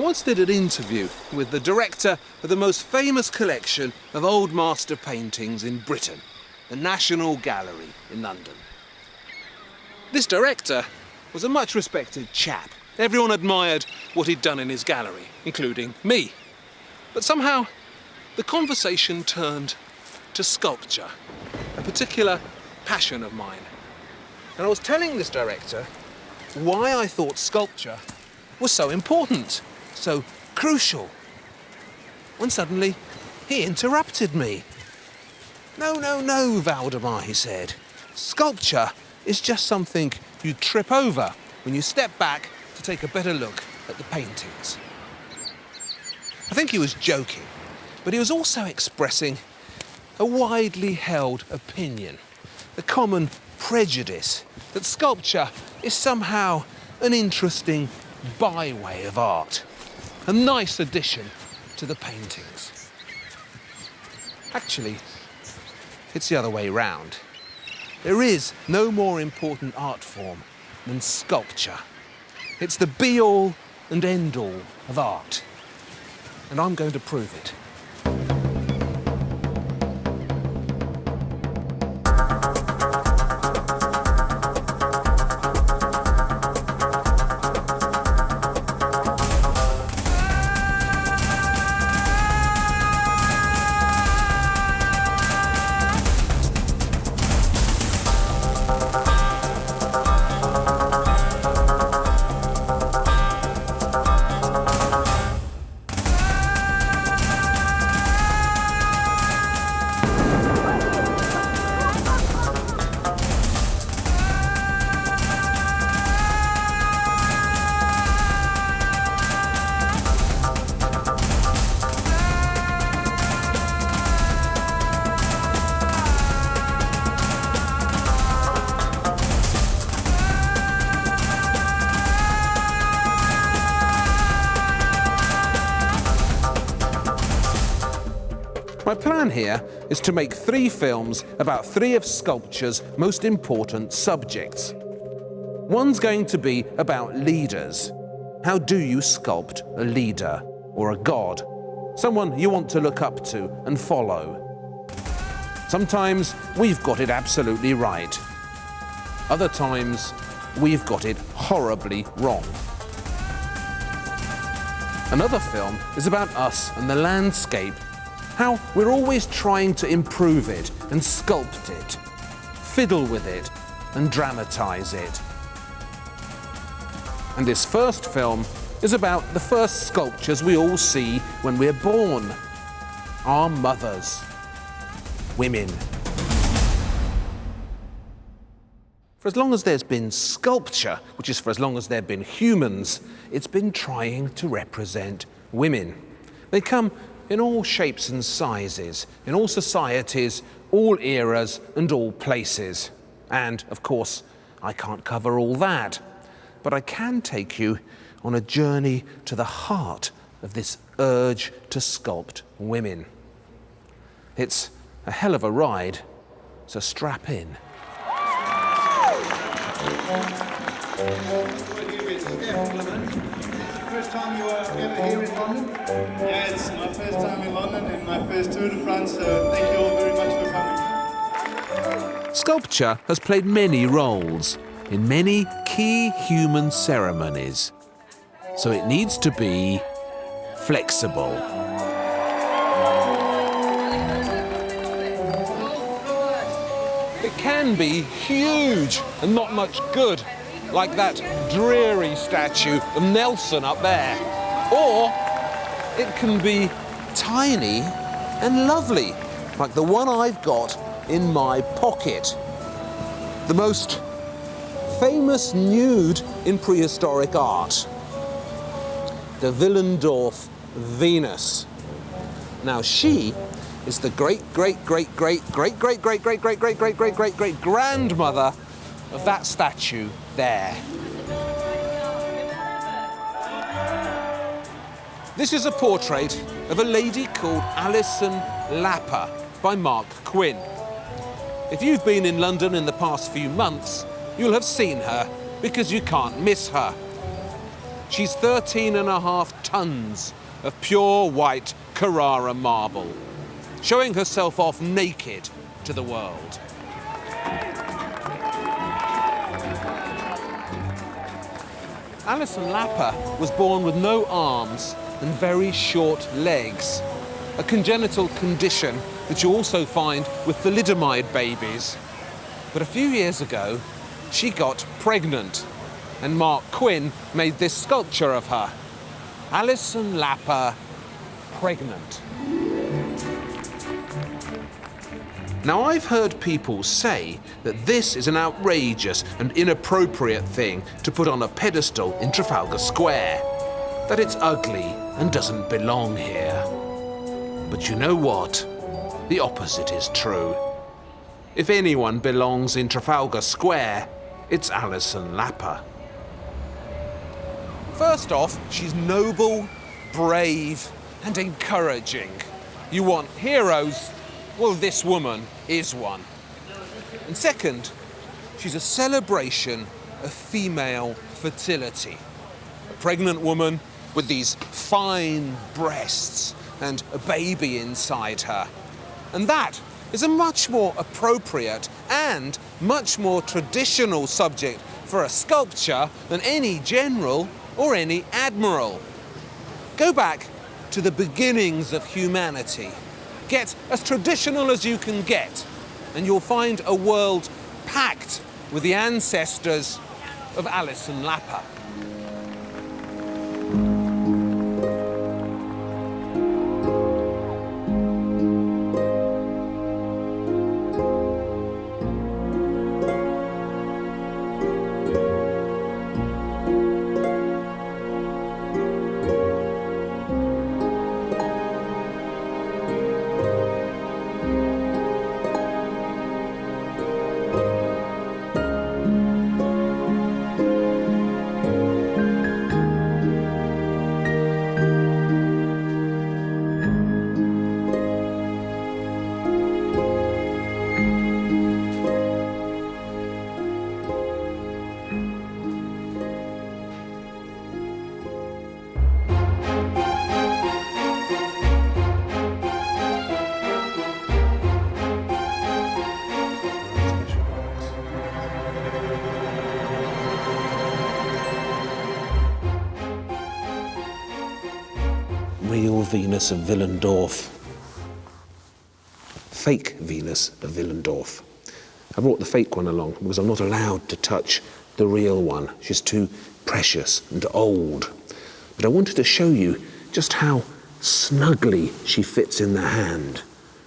once did an interview with the director of the most famous collection of old master paintings in Britain, the National Gallery in London. This director was a much respected chap. Everyone admired what he'd done in his gallery, including me. But somehow, the conversation turned to sculpture, a particular passion of mine. And I was telling this director why I thought sculpture was so important, so crucial, when suddenly he interrupted me. No, Waldemar, he said. Sculpture is just something you trip over when you step back to take a better look at the paintings. I think he was joking, but he was also expressing a widely held opinion, a common prejudice that sculpture is somehow an interesting byway of art, a nice addition to the paintings. Actually, it's the other way round. There is no more important art form than sculpture. It's the be-all and end-all of art, and I'm going to prove it. My plan here is to make 3 films about 3 of sculpture's most important subjects. One's going to be about leaders. How do you sculpt a leader or a god? Someone you want to look up to and follow. Sometimes we've got it absolutely right. Other times we've got it horribly wrong. Another film is about us and the landscape, how we're always trying to improve it and sculpt it, fiddle with it and dramatize it. And this first film is about the first sculptures we all see when we're born. Our mothers, women. For as long as there's been sculpture, which is for as long as there have been humans, it's been trying to represent women. They come in all shapes and sizes, in all societies, all eras and all places. And, of course, I can't cover all that, but I can take you on a journey to the heart of this urge to sculpt women. It's a hell of a ride, so strap in. First time you are ever here in London? Yeah, it's my first time in London and my first Tour de France, so thank you all very much for coming. Sculpture has played many roles in many key human ceremonies, so it needs to be flexible. It can be huge and not much good, like that dreary statue of Nelson up there. Or it can be tiny and lovely, like the one I've got in my pocket. The most famous nude in prehistoric art, the Willendorf Venus. Now she is the great grandmother of that statue there. This is a portrait of a lady called Alison Lapper by Marc Quinn. If you've been in London in the past few months, you'll have seen her because you can't miss her. She's 13.5 tons of pure white Carrara marble, showing herself off naked to the world. Alison Lapper was born with no arms and very short legs, a congenital condition that you also find with thalidomide babies. But a few years ago, she got pregnant, and Marc Quinn made this sculpture of her, Alison Lapper Pregnant. Now, I've heard people say that this is an outrageous and inappropriate thing to put on a pedestal in Trafalgar Square, that it's ugly and doesn't belong here. But you know what? The opposite is true. If anyone belongs in Trafalgar Square, it's Alison Lapper. First off, she's noble, brave, and encouraging. You want heroes? Well, this woman is one. And second, she's a celebration of female fertility. A pregnant woman with these fine breasts and a baby inside her. And that is a much more appropriate and much more traditional subject for a sculpture than any general or any admiral. Go back to the beginnings of humanity. Get as traditional as you can get, and you'll find a world packed with the ancestors of Alison Lapper. Real Venus of Willendorf. Fake Venus of Willendorf. I brought the fake one along because I'm not allowed to touch the real one. She's too precious and old. But I wanted to show you just how snugly she fits in the hand,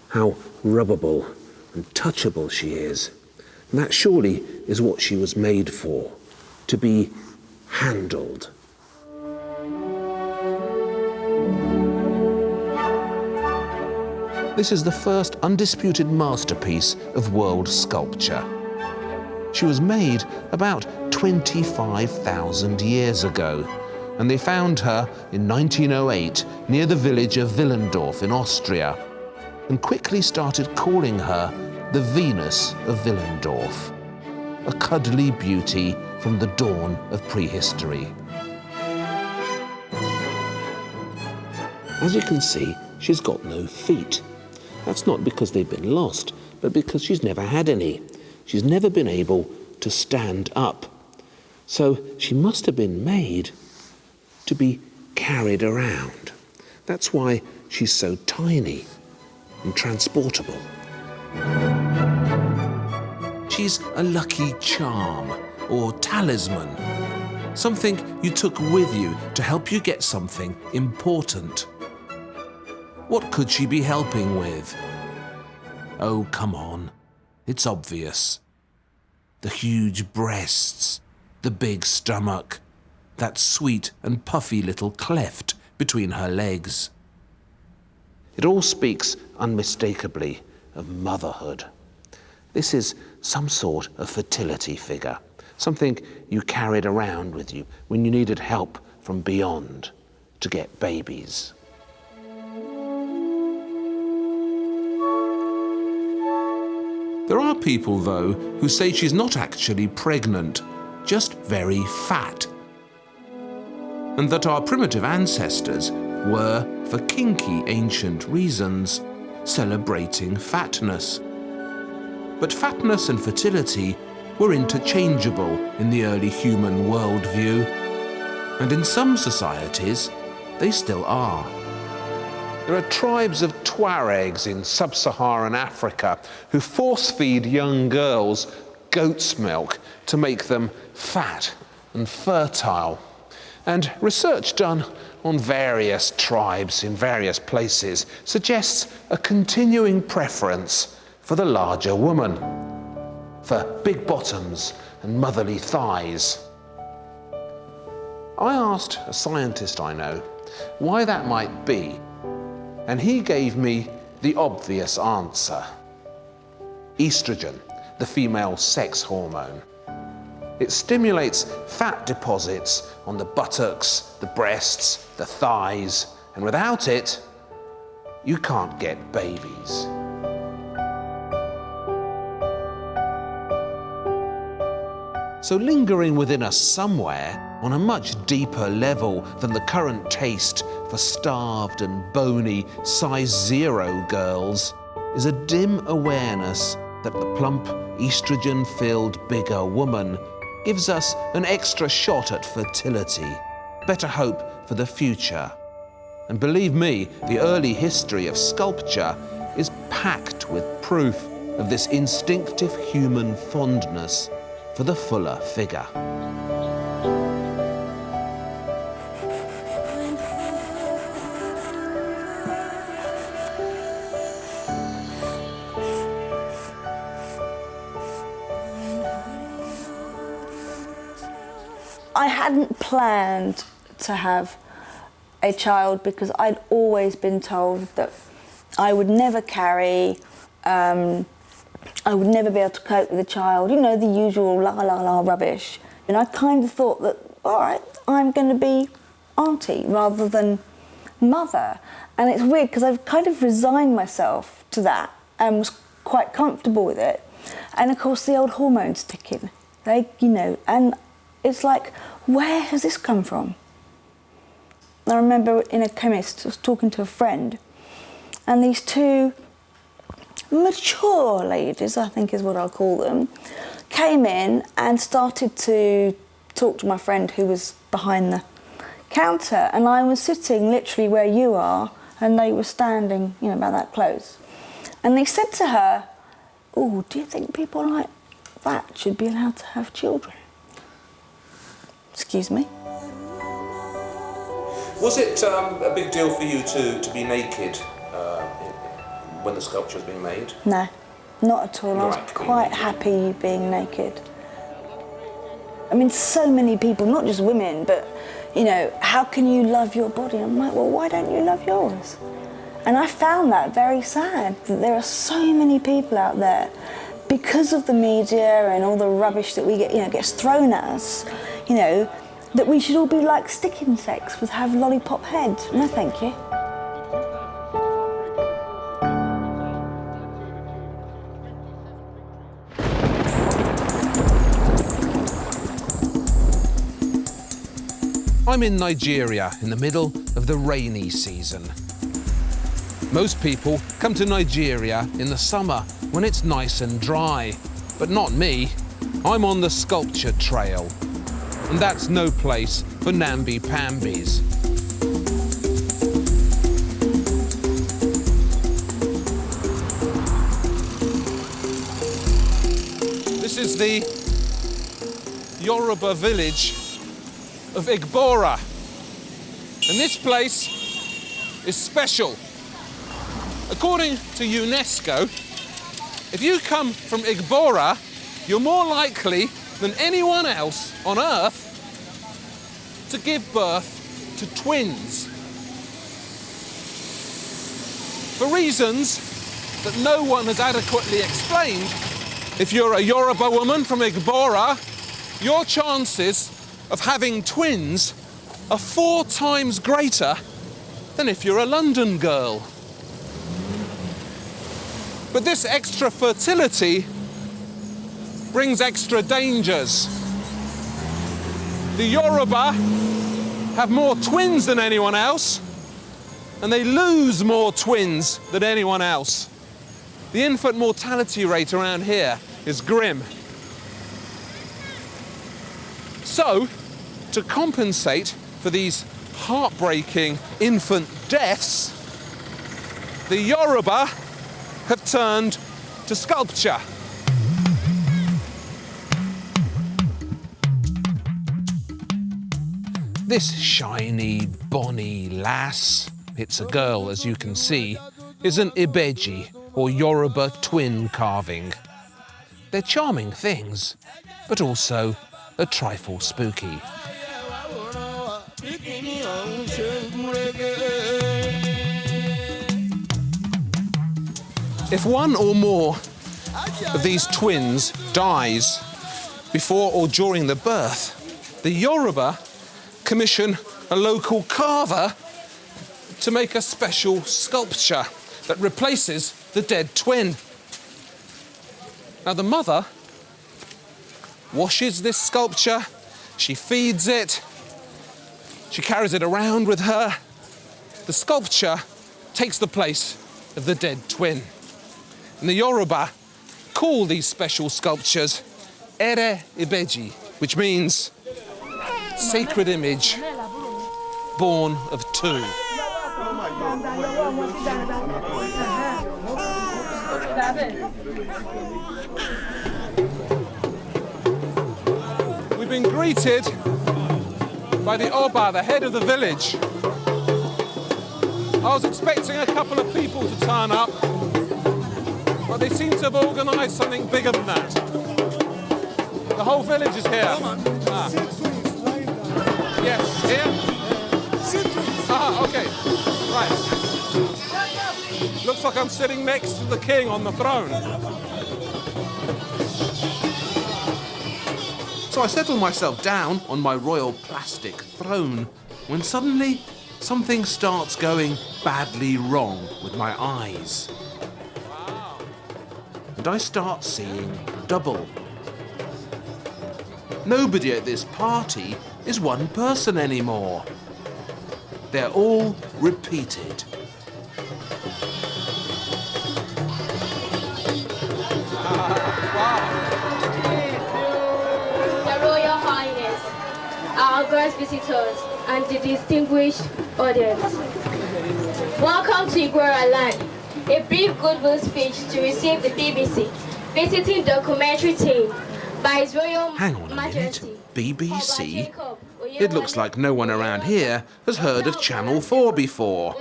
how rubbable and touchable she is. And that surely is what she was made for, to be handled. This is the first undisputed masterpiece of world sculpture. She was made about 25,000 years ago, and they found her in 1908 near the village of Willendorf in Austria, and quickly started calling her the Venus of Willendorf, a cuddly beauty from the dawn of prehistory. As you can see, she's got no feet. That's not because they've been lost, but because she's never had any. She's never been able to stand up. So she must have been made to be carried around. That's why she's so tiny and transportable. She's a lucky charm or talisman, something you took with you to help you get something important. What could she be helping with? Oh, come on. It's obvious. The huge breasts, the big stomach, that sweet and puffy little cleft between her legs. It all speaks unmistakably of motherhood. This is some sort of fertility figure, something you carried around with you when you needed help from beyond to get babies. There are people, though, who say she's not actually pregnant, just very fat. and that our primitive ancestors were, for kinky ancient reasons, celebrating fatness. But fatness and fertility were interchangeable in the early human worldview, and in some societies, they still are. There are tribes of Tuaregs in sub-Saharan Africa who force-feed young girls goat's milk to make them fat and fertile. And research done on various tribes in various places suggests a continuing preference for the larger woman, for big bottoms and motherly thighs. I asked a scientist I know why that might be, and he gave me the obvious answer. Estrogen, the female sex hormone. It stimulates fat deposits on the buttocks, the breasts, the thighs, and without it, you can't get babies. So lingering within us somewhere, on a much deeper level than the current taste for starved and bony size 0 girls, is a dim awareness that the plump, estrogen-filled bigger woman gives us an extra shot at fertility, better hope for the future. And believe me, the early history of sculpture is packed with proof of this instinctive human fondness for the fuller figure. I hadn't planned to have a child because I'd always been told that I would never carry, I would never be able to cope with a child, you know, the usual la la la rubbish. And I kind of thought that, all right, I'm going to be auntie rather than mother. And it's weird because I've kind of resigned myself to that and was quite comfortable with it. And of course the old hormones kick in, you know, and it's like, where has this come from? I remember in a chemist, I was talking to a friend, and these two mature ladies, I think is what I'll call them, came in and started to talk to my friend who was behind the counter, and I was sitting literally where you are, and they were standing, you know, about that close. And they said to her, "Oh, do you think people like that should be allowed to have children?" Excuse me? Was it a big deal for you to be naked when the sculpture was being made? No, not at all. I was quite happy being naked. I mean, so many people, not just women, but, you know, how can you love your body? I'm like, well, why don't you love yours? And I found that very sad, that there are so many people out there, because of the media and all the rubbish that we get, you know, gets thrown at us, you know, that we should all be like stick insects with have lollipop heads. No, thank you. I'm in Nigeria in the middle of the rainy season. Most people come to Nigeria in the summer when it's nice and dry, but not me. I'm on the sculpture trail, and that's no place for namby-pambies. This is the Yoruba village of Igbora, and this place is special. According to UNESCO, if you come from Igbora, you're more likely than anyone else on Earth to give birth to twins. For reasons that no one has adequately explained, if you're a Yoruba woman from Igbora, your chances of having twins are 4 times greater than if you're a London girl. But this extra fertility brings extra dangers. The Yoruba have more twins than anyone else, and they lose more twins than anyone else. The infant mortality rate around here is grim. So, to compensate for these heartbreaking infant deaths, the Yoruba have turned to sculpture. This shiny, bonny lass, it's a girl as you can see, is an Ibeji, or Yoruba twin carving. They're charming things, but also a trifle spooky. If one or more of these twins dies before or during the birth, the Yoruba commission a local carver to make a special sculpture that replaces the dead twin. Now the mother washes this sculpture, she feeds it, she carries it around with her. The sculpture takes the place of the dead twin. And the Yoruba call these special sculptures Ere Ibeji, which means sacred image born of two. We've been greeted by the Oba, the head of the village. I was expecting a couple of people to turn up, but they seem to have organised something bigger than that. The whole village is here. Yes, here? Okay, right. Looks like I'm sitting next to the king on the throne. So I settled myself down on my royal plastic throne when suddenly something starts going badly wrong with my eyes. And I start seeing double. Nobody at this party is one person anymore. They're all repeated. Your Royal Highness, our august visitors, and the distinguished audience. Welcome to Igora Land. A brief goodwill speech to receive the BBC visiting documentary team by His Royal Hang on a Majesty. minute. BBC? It looks like no one around here has heard of Channel 4 before.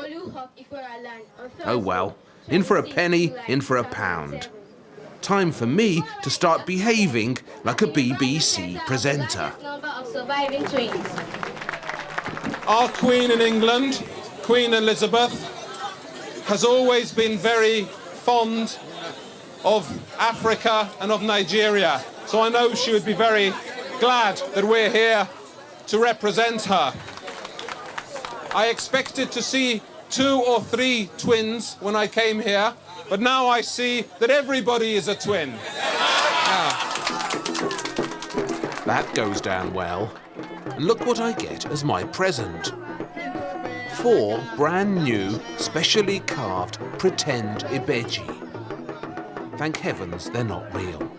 Oh well, in for a penny, in for a pound. Time for me to start behaving like a BBC presenter. Our Queen in England, Queen Elizabeth, has always been very fond of Africa and of Nigeria. So I know she would be very glad that we're here to represent her. I expected to see 2 or 3 twins when I came here, but now I see that everybody is a twin. That goes down well. And look what I get as my present. 4 brand new, specially carved pretend Ibeji. Thank heavens they're not real.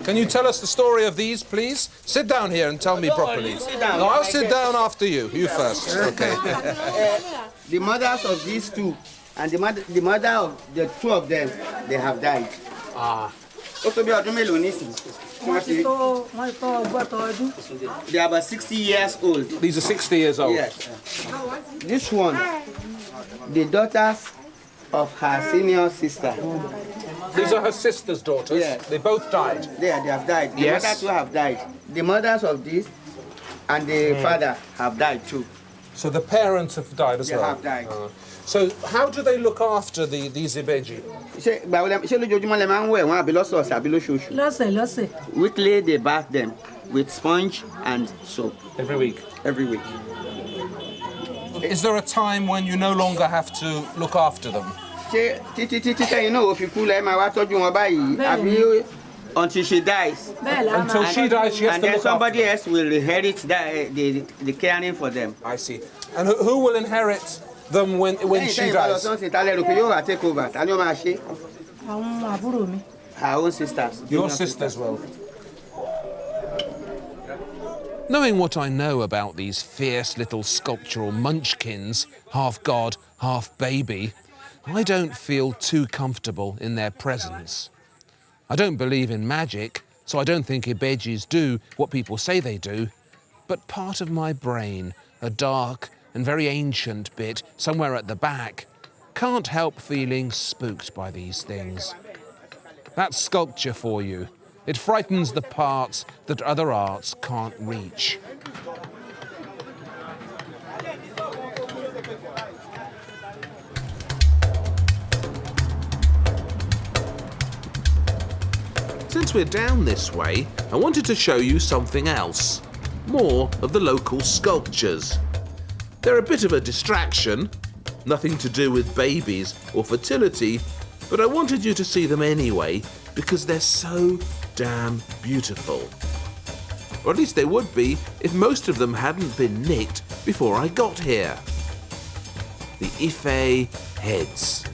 Can you tell us the story of these, please? Sit down here and tell me properly. No, I'll sit down after you. You first. Okay. The mothers of these 2 and the mother of the 2 of them, they have died. They are about 60 years old. These are 60 years old. Yes. This one, the daughters of her senior sister. These are her sister's daughters. Yes. They both died. They have died. The Yes. mothers too have died. The mothers of this and the father have died too. So the parents have died as They well? have died. So how do they look after these Ibeji? Weekly they bath them with sponge and soap. Every week? Every week. Is there a time when you no longer have to look after them? You know, if you cool them, I told you about until she dies. Until she dies, she has And to then look somebody after. else will inherit the caring for them. I see. And who will inherit them when she dies? Take over. Her own sisters. Your sisters will. Knowing what I know about these fierce little sculptural munchkins, half god, half baby, I don't feel too comfortable in their presence. I don't believe in magic, so I don't think Ibejis do what people say they do, but part of my brain, a dark and very ancient bit somewhere at the back, can't help feeling spooked by these things. That's sculpture for you. It frightens the parts that other arts can't reach. Since we're down this way, I wanted to show you something else. More of the local sculptures. They're a bit of a distraction, nothing to do with babies or fertility, but I wanted you to see them anyway because they're so damn beautiful. Or at least they would be if most of them hadn't been nicked before I got here. The Ife heads.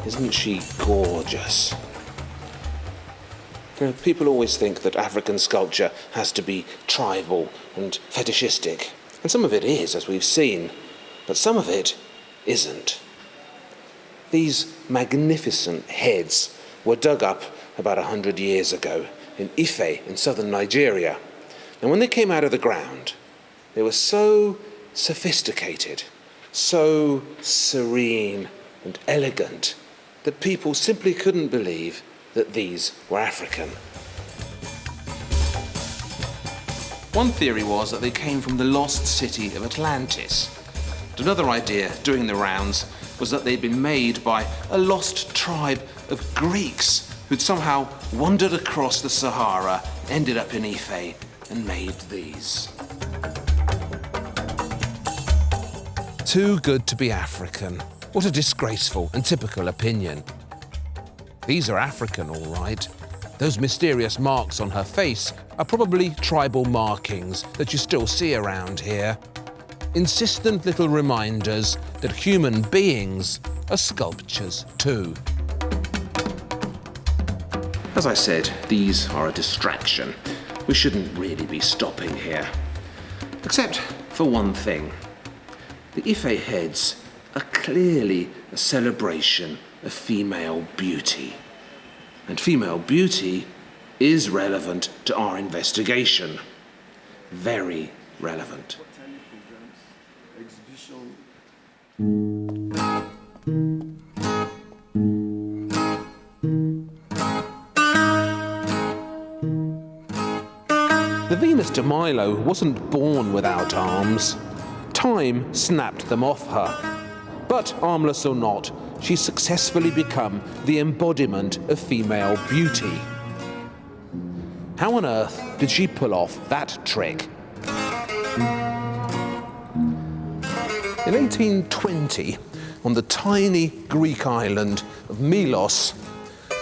Isn't she gorgeous? You know, people always think that African sculpture has to be tribal and fetishistic. And some of it is, as we've seen, but some of it isn't. These magnificent heads were dug up about 100 years ago in Ife in southern Nigeria. And when they came out of the ground, they were so sophisticated, so serene and elegant that people simply couldn't believe that these were African. One theory was that they came from the lost city of Atlantis. And another idea doing the rounds was that they'd been made by a lost tribe of Greeks who'd somehow wandered across the Sahara, ended up in Ife, and made these. Too good to be African. What a disgraceful and typical opinion. These are African, all right. Those mysterious marks on her face are probably tribal markings that you still see around here. Insistent little reminders that human beings are sculptures too. As I said, these are a distraction. We shouldn't really be stopping here. Except for one thing. The Ife heads are clearly a celebration of female beauty. And female beauty is relevant to our investigation. Very relevant. The Venus de Milo wasn't born without arms. Time snapped them off her. But armless or not, she's successfully become the embodiment of female beauty. How on earth did she pull off that trick? In 1820, on the tiny Greek island of Milos,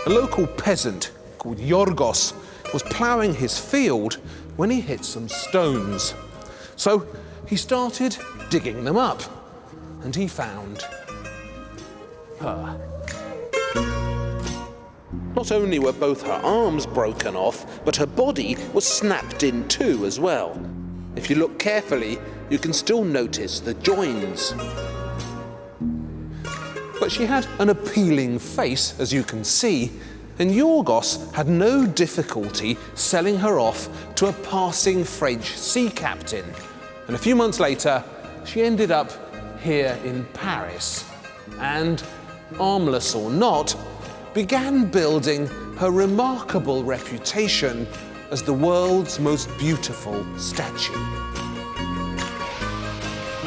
a local peasant called Yorgos was ploughing his field when he hit some stones. So he started digging them up, and he found her. Not only were both her arms broken off, but her body was snapped in two as well. If you look carefully, you can still notice the joins. But she had an appealing face, as you can see, and Yorgos had no difficulty selling her off to a passing French sea captain. And a few months later, she ended up here in Paris, and, armless or not, began building her remarkable reputation as the world's most beautiful statue.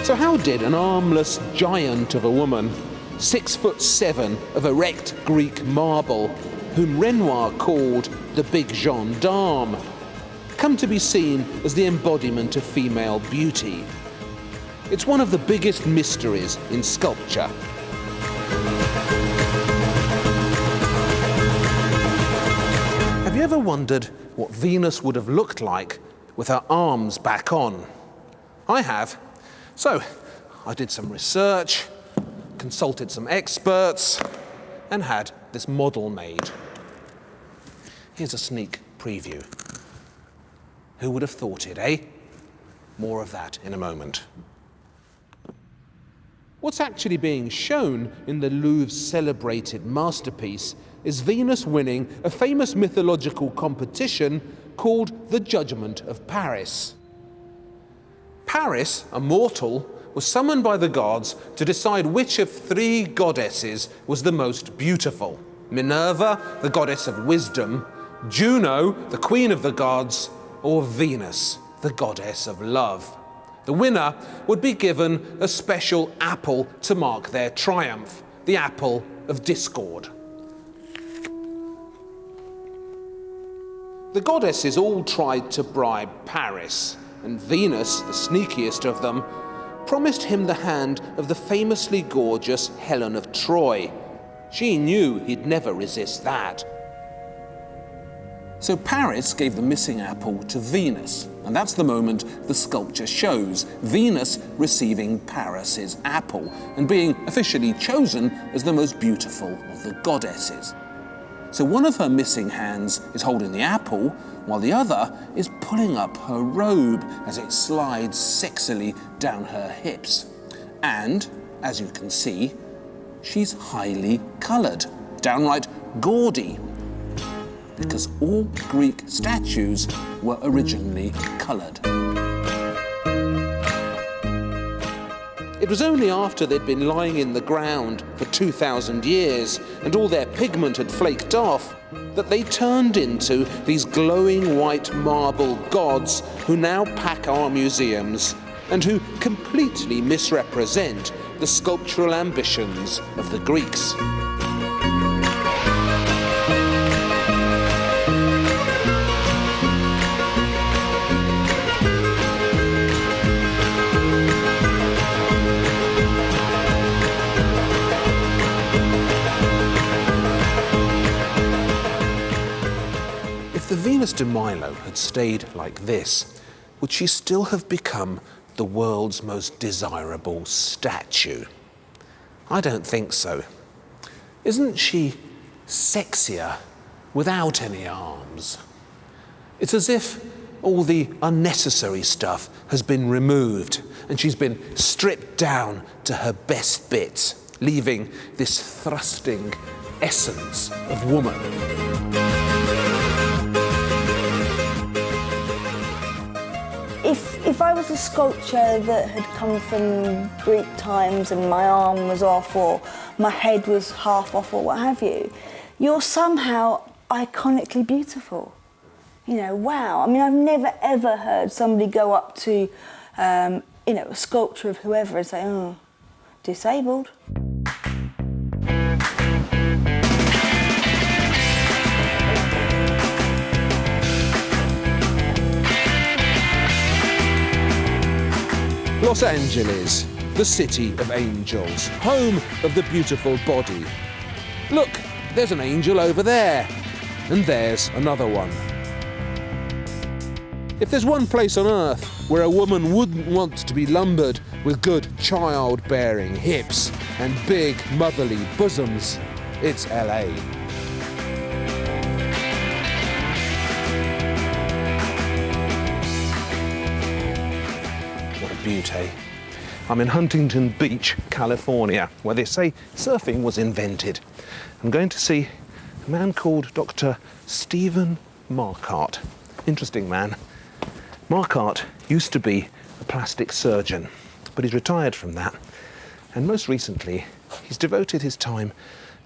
So how did an armless giant of a woman, 6'7" of erect Greek marble, whom Renoir called the Big Gendarme, come to be seen as the embodiment of female beauty? It's one of the biggest mysteries in sculpture. Have you ever wondered what Venus would have looked like with her arms back on? I have. So, I did some research, consulted some experts, and had this model made. Here's a sneak preview. Who would have thought it, eh? More of that in a moment. What's actually being shown in the Louvre's celebrated masterpiece is Venus winning a famous mythological competition called the Judgment of Paris. Paris, a mortal, was summoned by the gods to decide which of three goddesses was the most beautiful. Minerva, the goddess of wisdom, Juno, the queen of the gods, or Venus, the goddess of love. The winner would be given a special apple to mark their triumph, the apple of discord. The goddesses all tried to bribe Paris, and Venus, the sneakiest of them, promised him the hand of the famously gorgeous Helen of Troy. She knew he'd never resist that. So Paris gave the missing apple to Venus, and that's the moment the sculpture shows, Venus receiving Paris's apple and being officially chosen as the most beautiful of the goddesses. So one of her missing hands is holding the apple, while the other is pulling up her robe as it slides sexily down her hips. And, as you can see, she's highly coloured, downright gaudy, because all Greek statues were originally coloured. It was only after they'd been lying in the ground for 2,000 years and all their pigment had flaked off that they turned into these glowing white marble gods who now pack our museums and who completely misrepresent the sculptural ambitions of the Greeks. If the Venus de Milo had stayed like this, would she still have become the world's most desirable statue? I don't think so. Isn't she sexier without any arms? It's as if all the unnecessary stuff has been removed and she's been stripped down to her best bits, leaving this thrusting essence of woman. If I was a sculpture that had come from Greek times and my arm was off or my head was half off or what have you, you're somehow iconically beautiful. You know, wow. I mean, I've never ever heard somebody go up to, a sculpture of whoever and say, oh, disabled. Los Angeles, the city of angels, home of the beautiful body. Look, there's an angel over there, and there's another one. If there's one place on earth where a woman wouldn't want to be lumbered with good childbearing hips and big motherly bosoms, it's LA. Beauty. I'm in Huntington Beach, California, where they say surfing was invented. I'm going to see a man called Dr. Stephen Marquardt. Interesting man. Marquardt used to be a plastic surgeon, but he's retired from that. And most recently, he's devoted his time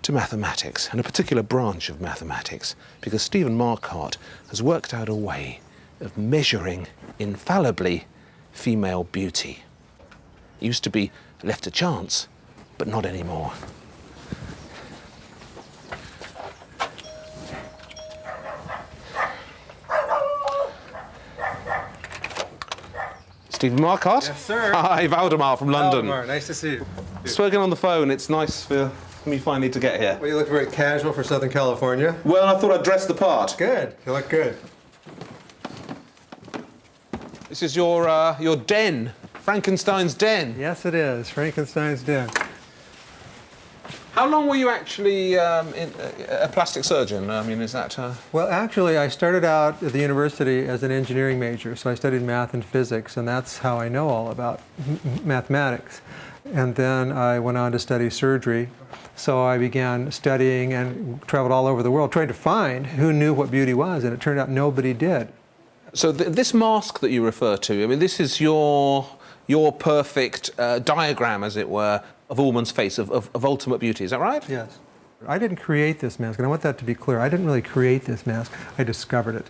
to mathematics, and a particular branch of mathematics, because Stephen Marquardt has worked out a way of measuring infallibly female beauty. It used to be left to chance, but not anymore. Stephen Marcotte. Yes, sir. Hi, Waldemar from London. Waldemar, nice to see you. Spoken on the phone. It's nice for me finally to get here. Well, you look very casual for Southern California. Well, I thought I'd dress the part. Good. You look good. This is your den, Frankenstein's den. Yes, it is. Frankenstein's den. How long were you actually a plastic surgeon? I mean, is that... Well, actually, I started out at the university as an engineering major, so I studied math and physics, and that's how I know all about mathematics. And then I went on to study surgery, so I began studying and traveled all over the world trying to find who knew what beauty was, and it turned out nobody did. So this mask that you refer to, I mean, this is your perfect diagram, as it were, of a woman's face, of ultimate beauty. Is that right? Yes. I didn't create this mask, and I want that to be clear. I didn't really create this mask. I discovered it.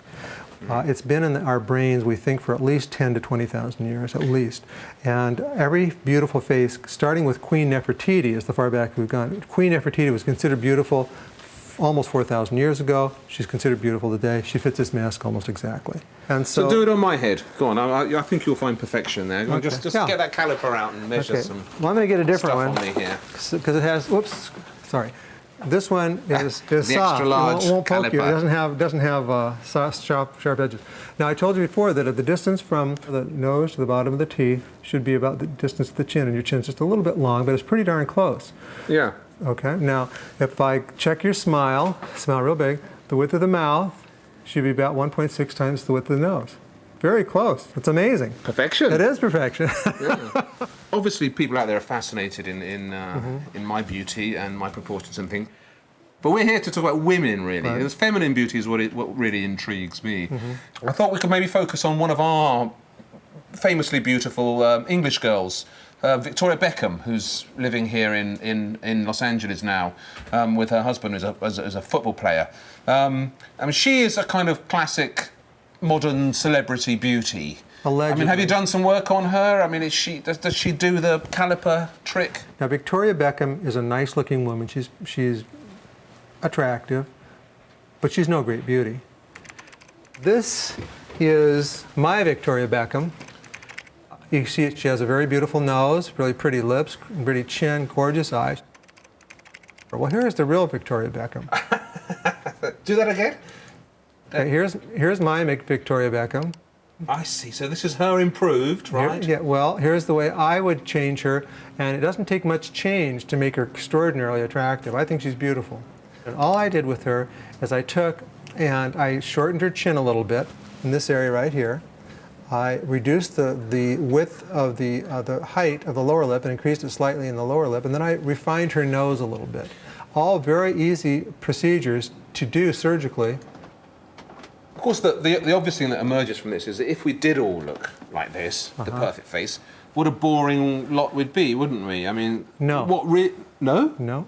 It's been in our brains, we think, for at least 10 to 20,000 years, at least. And every beautiful face, starting with Queen Nefertiti, as the far back we've gone, Queen Nefertiti was considered beautiful almost 4,000 years ago. She's considered beautiful today. She fits this mask almost exactly. And so do it on my head. Go on. I think you'll find perfection there. Okay. Just get that caliper out and measure some. Well, I'm going to get a different stuff one on me here because it has. Whoops, sorry. This one is the soft. extra large It won't poke caliper. you. It doesn't have sharp edges. Now I told you before that the distance from the nose to the bottom of the teeth should be about the distance of the chin, and your chin's just a little bit long, but it's pretty darn close. Yeah. Okay. Now, if I check your smile real big, the width of the mouth should be about 1.6 times the width of the nose. Very close. It's amazing. Perfection. It is perfection. Yeah. Obviously, people out there are fascinated in my beauty and my proportions and things. But we're here to talk about women, really. Right. Because feminine beauty is what really intrigues me. I thought we could maybe focus on one of our famously beautiful English girls, Victoria Beckham, who's living here in Los Angeles now with her husband as a football player. I mean, she is a kind of classic modern celebrity beauty. Allegedly. I mean, have you done some work on her? I mean, does she do the caliper trick? Now, Victoria Beckham is a nice-looking woman. She's attractive, but she's no great beauty. This is my Victoria Beckham. You see, she has a very beautiful nose, really pretty lips, pretty chin, gorgeous eyes. Well, here's the real Victoria Beckham. Do that again? Okay, here's my Victoria Beckham. I see. So this is her improved, right? Yeah, well, here's the way I would change her, and it doesn't take much change to make her extraordinarily attractive. I think she's beautiful. And all I did with her is I took and I shortened her chin a little bit in this area right here. I reduced the width of the height of the lower lip and increased it slightly in the lower lip, and then I refined her nose a little bit. All very easy procedures to do surgically. Of course, the obvious thing that emerges from this is that if we did all look like this, the perfect face, what a boring lot we'd be, wouldn't we? I mean, no. No? No.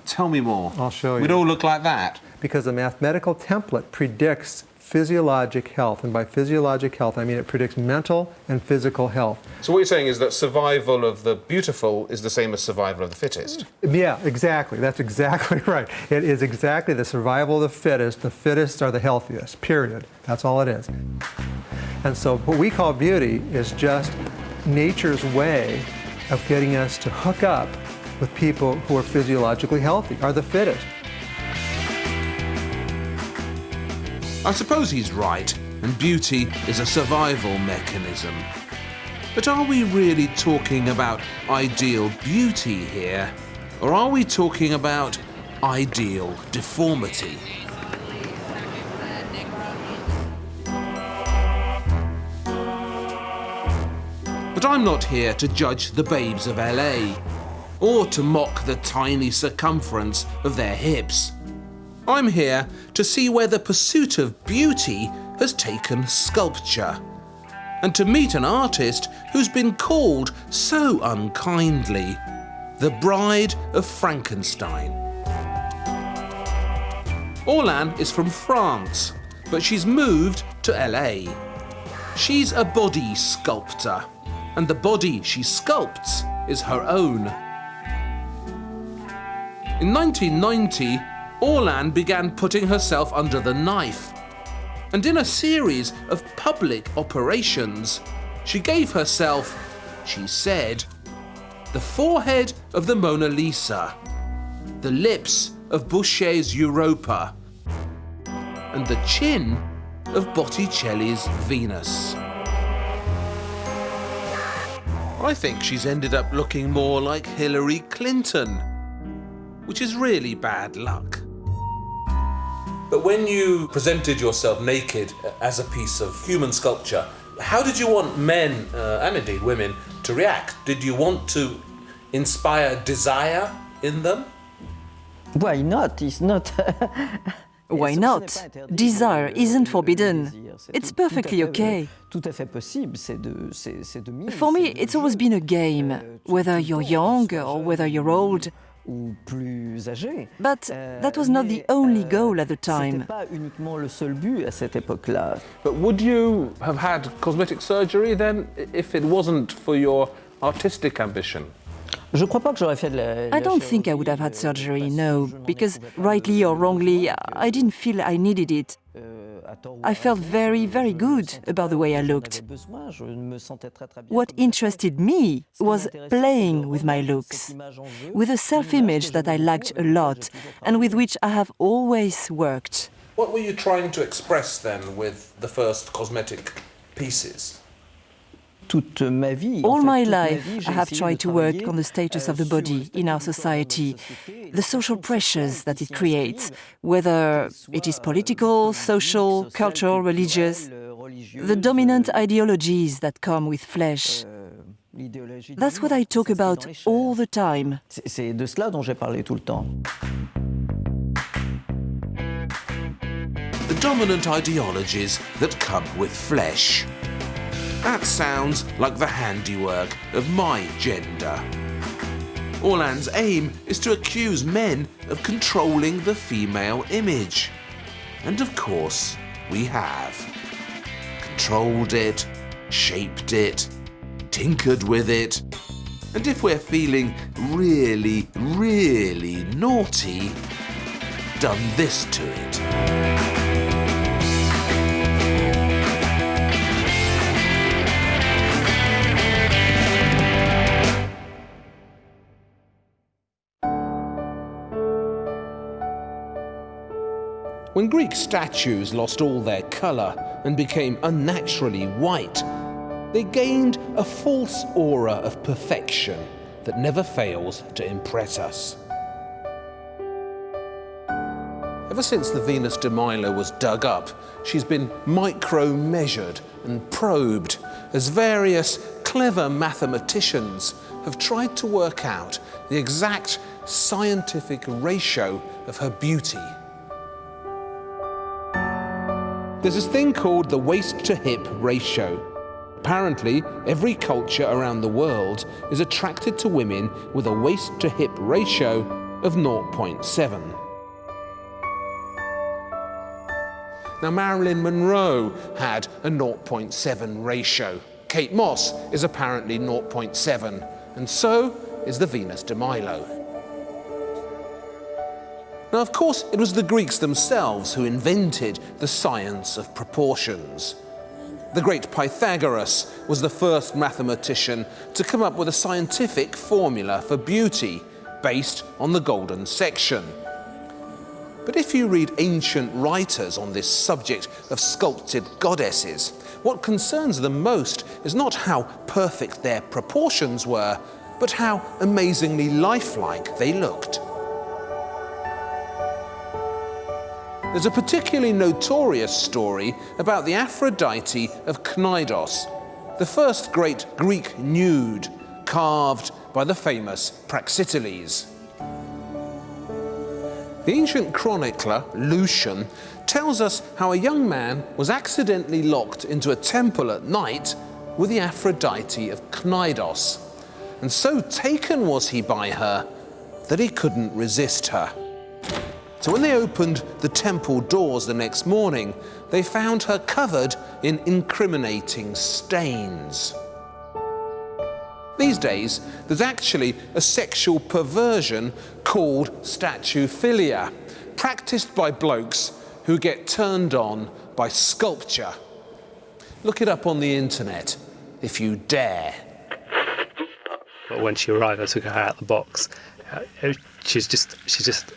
Tell me more. I'll show you. We'd all look like that. Because the mathematical template predicts physiologic health, and by physiologic health I mean it predicts mental and physical health. So what you're saying is that survival of the beautiful is the same as survival of the fittest? Yeah, exactly. That's exactly right. It is exactly the survival of the fittest. The fittest are the healthiest, period. That's all it is. And so what we call beauty is just nature's way of getting us to hook up with people who are physiologically healthy, are the fittest. I suppose he's right, and beauty is a survival mechanism. But are we really talking about ideal beauty here? Or are we talking about ideal deformity? But I'm not here to judge the babes of LA, or to mock the tiny circumference of their hips. I'm here to see where the pursuit of beauty has taken sculpture, and to meet an artist who's been called so unkindly the Bride of Frankenstein. Orlan is from France, but she's moved to LA. She's a body sculptor, and the body she sculpts is her own. In 1990, Orlan began putting herself under the knife, and in a series of public operations, She gave herself, she said, the forehead of the Mona Lisa, the lips of Boucher's Europa, and the chin of Botticelli's Venus. I think she's ended up looking more like Hillary Clinton, which is really bad luck. But when you presented yourself naked as a piece of human sculpture, how did you want men, and indeed women, to react? Did you want to inspire desire in them? Why not? It's not. Why not? Desire isn't forbidden. It's perfectly okay. For me, it's always been a game, whether you're young or whether you're old. But that was not the only goal at the time. But would you have had cosmetic surgery then, if it wasn't for your artistic ambition? I don't think I would have had surgery, no, because rightly or wrongly, I didn't feel I needed it. I felt very, very good about the way I looked. What interested me was playing with my looks, with a self-image that I liked a lot and with which I have always worked. What were you trying to express then with the first cosmetic pieces? All my life, I have tried to work on the status of the body in our society, the social pressures that it creates, whether it is political, social, cultural, religious, the dominant ideologies that come with flesh. That's what I talk about all the time. The dominant ideologies that come with flesh. That sounds like the handiwork of my gender. Orland's aim is to accuse men of controlling the female image. And of course, we have. Controlled it, shaped it, tinkered with it. And if we're feeling really, really naughty, done this to it. When Greek statues lost all their colour and became unnaturally white, they gained a false aura of perfection that never fails to impress us. Ever since the Venus de Milo was dug up, she's been micro-measured and probed as various clever mathematicians have tried to work out the exact scientific ratio of her beauty. There's this thing called the waist-to-hip ratio. Apparently, every culture around the world is attracted to women with a waist-to-hip ratio of 0.7. Now, Marilyn Monroe had a 0.7 ratio. Kate Moss is apparently 0.7, and so is the Venus de Milo. Now, of course, it was the Greeks themselves who invented the science of proportions. The great Pythagoras was the first mathematician to come up with a scientific formula for beauty based on the golden section. But if you read ancient writers on this subject of sculpted goddesses, what concerns them most is not how perfect their proportions were, but how amazingly lifelike they looked. There's a particularly notorious story about the Aphrodite of Knidos, the first great Greek nude carved by the famous Praxiteles. The ancient chronicler, Lucian, tells us how a young man was accidentally locked into a temple at night with the Aphrodite of Knidos, and so taken was he by her that he couldn't resist her. So when they opened the temple doors the next morning, they found her covered in incriminating stains. These days, there's actually a sexual perversion called statuphilia, practiced by blokes who get turned on by sculpture. Look it up on the internet. if you dare. But when she arrived, I took her out of the box. She's just,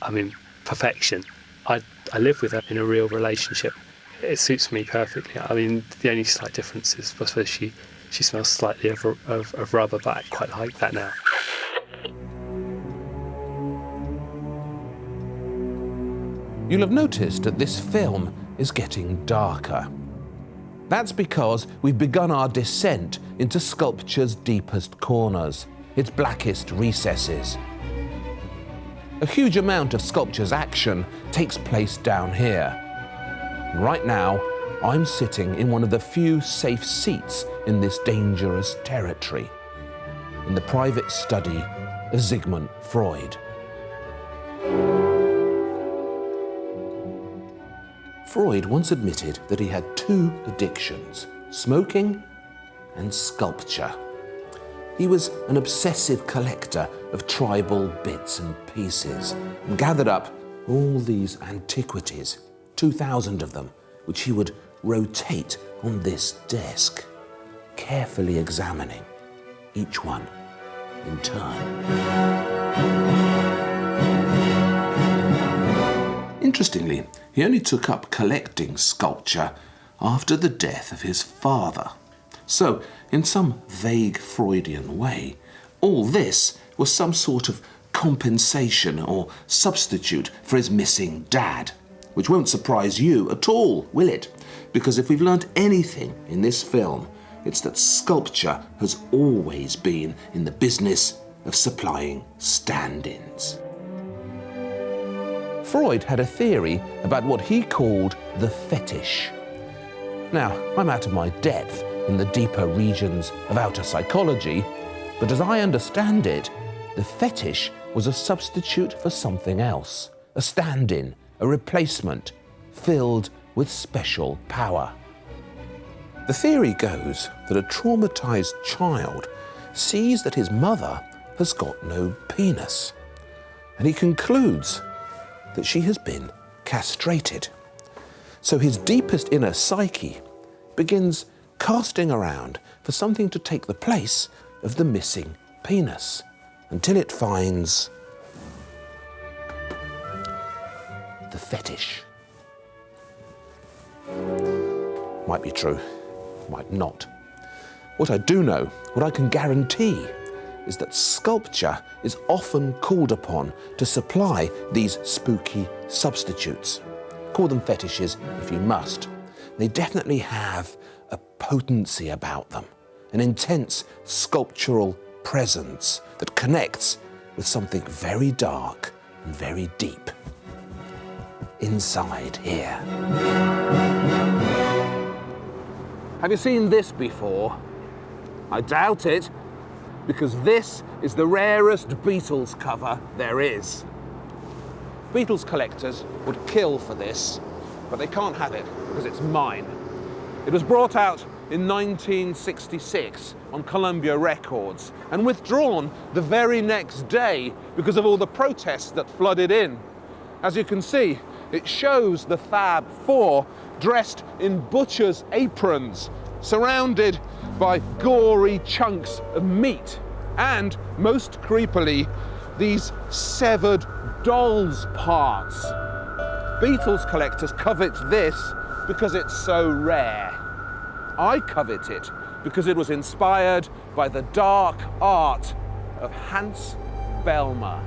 I mean, perfection. I live with her in a real relationship. It suits me perfectly. I mean, the only slight difference is, I suppose, she smells slightly of rubber, but I quite like that now. You'll have noticed that this film is getting darker. That's because we've begun our descent into sculpture's deepest corners, its blackest recesses. A huge amount of sculpture's action takes place down here. Right now, I'm sitting in one of the few safe seats in this dangerous territory, in the private study of Sigmund Freud. Freud once admitted that he had two addictions, smoking and sculpture. He was an obsessive collector of tribal bits and pieces and gathered up all these antiquities, 2,000 of them, which he would rotate on this desk, carefully examining each one in turn. Interestingly, he only took up collecting sculpture after the death of his father. So, in some vague Freudian way, all this was some sort of compensation or substitute for his missing dad, which won't surprise you at all, will it? Because if we've learnt anything in this film, it's that sculpture has always been in the business of supplying stand-ins. Freud had a theory about what he called the fetish. Now, I'm out of my depth in the deeper regions of outer psychology, but as I understand it, the fetish was a substitute for something else, a stand-in, a replacement, filled with special power. The theory goes that a traumatized child sees that his mother has got no penis, and he concludes that she has been castrated. So his deepest inner psyche begins casting around for something to take the place of the missing penis, until it finds the fetish. Might be true, might not. What I do know, what I can guarantee, is that sculpture is often called upon to supply these spooky substitutes. Call them fetishes if you must. They definitely have a potency about them, an intense sculptural presence that connects with something very dark and very deep inside here. Have you seen this before? I doubt it, because this is the rarest Beatles cover there is. Beatles collectors would kill for this, but they can't have it because it's mine. It was brought out in 1966 on Columbia Records and withdrawn the very next day because of all the protests that flooded in. As you can see, it shows the Fab Four dressed in butcher's aprons, surrounded by gory chunks of meat, and, most creepily, these severed doll's parts. Beatles collectors covet this because it's so rare. I covet it because it was inspired by the dark art of Hans Bellmer.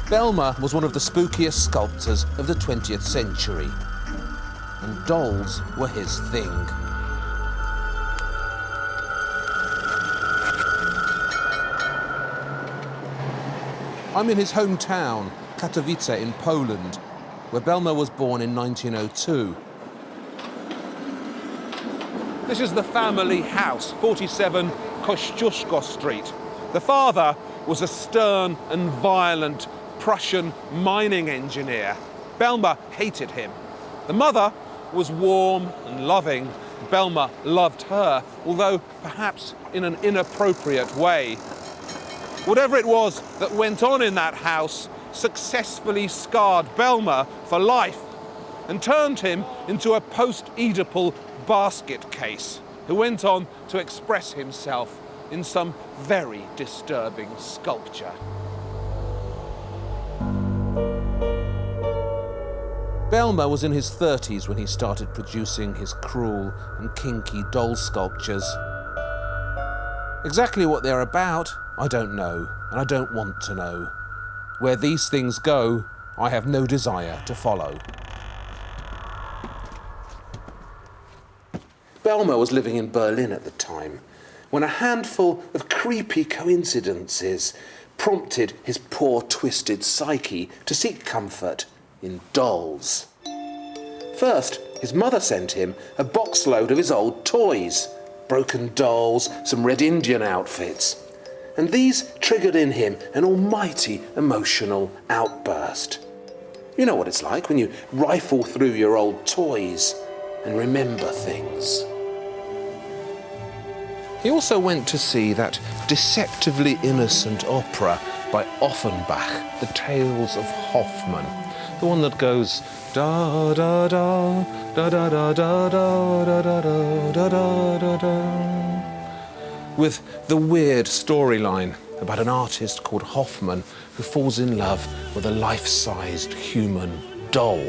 Bellmer was one of the spookiest sculptors of the 20th century, and dolls were his thing. I'm in his hometown, Katowice in Poland, where Bellmer was born in 1902. This is the family house, 47 Kościuszko Street. The father was a stern and violent Prussian mining engineer. Bellmer hated him. The mother was warm and loving. Bellmer loved her, although perhaps in an inappropriate way. Whatever it was that went on in that house successfully scarred Belmer for life and turned him into a post-Oedipal basket case who went on to express himself in some very disturbing sculpture. Belmer was in his 30s when he started producing his cruel and kinky doll sculptures. Exactly what they're about, I don't know, and I don't want to know. Where these things go, I have no desire to follow. Belmer was living in Berlin at the time, when a handful of creepy coincidences prompted his poor, twisted psyche to seek comfort in dolls. First, his mother sent him a box load of his old toys, broken dolls, some Red Indian outfits. And these triggered in him an almighty emotional outburst. You know what it's like when you rifle through your old toys and remember things. He also went to see that deceptively innocent opera by Offenbach, The Tales of Hoffmann, the one that goes da da da da da da da da da da da da da da, with the weird storyline about an artist called Hoffmann who falls in love with a life-sized human doll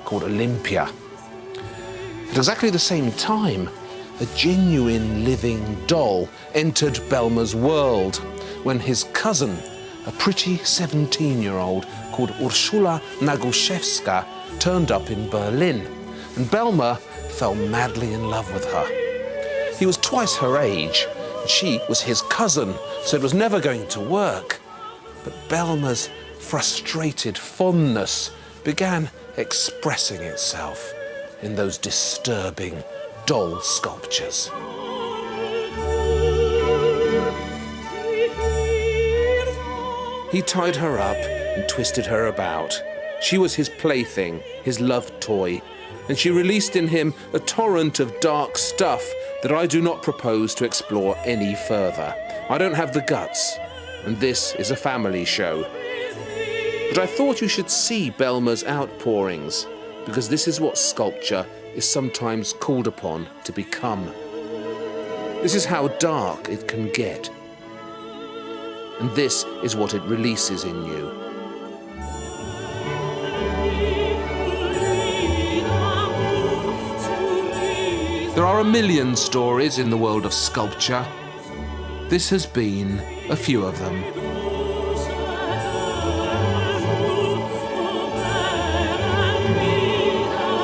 called Olympia. At exactly the same time, a genuine living doll entered Belmer's world when his cousin, a pretty 17-year-old called Urszula Naguszewska, turned up in Berlin, and Belmer fell madly in love with her. He was twice her age, and she was his cousin, so it was never going to work. But Belmer's frustrated fondness began expressing itself in those disturbing doll sculptures. He tied her up and twisted her about. She was his plaything, his loved toy, and she released in him a torrent of dark stuff that I do not propose to explore any further. I don't have the guts, and this is a family show. But I thought you should see Belmer's outpourings, because this is what sculpture is sometimes called upon to become. This is how dark it can get. And this is what it releases in you. There are a million stories in the world of sculpture. This has been a few of them.